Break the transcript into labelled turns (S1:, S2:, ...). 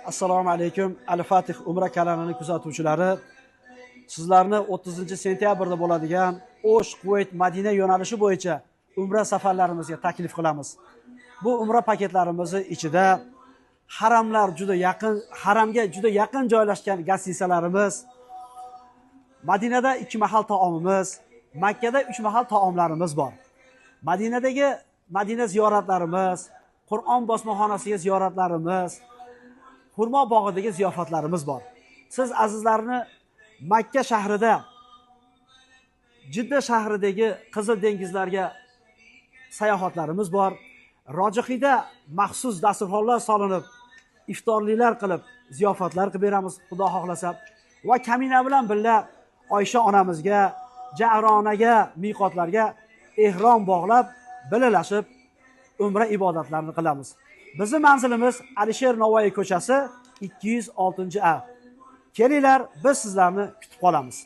S1: Assalomu alaykum. Al-Fatih Umra kanalining kuzatuvchilari. Sizlarni 30-sentyabrda bo'ladigan O'sh, Kuvayt, Madina yo'nalishi bo'yicha umra safarlarimizga taklif qilamiz. Bu umra paketlarimizni ichida haramga juda yaqin joylashgan gastinisalarimiz, Madinada 2 mahal taomimiz, Makkada 3 mahal taomlarimiz bor. Madina ziyoratlarimiz, Qur'on bosmaxonasiga ziyoratlarimiz, Hurmo bog'idagi ziyofatlarimiz bor. Siz azizlarni Makka shahrida, Jidda shahridagi Qizil dengizlarga sayohatlarimiz bor. Rojihiyda maxsus dasturxonlar solinib, iftorliklar qilib, ziyofatlar qilib beramiz, Xudo xohlasa. Va kamina bilan birga Oysha onamizga, Ja'ronaga, miqotlarga ehrom bog'lab, birlashib umra ibodatlarini qilamiz. Bizning manzilimiz Alisher Navoiy ko'chasi 206A. Kelinglar, biz sizlarni kutib qolamiz.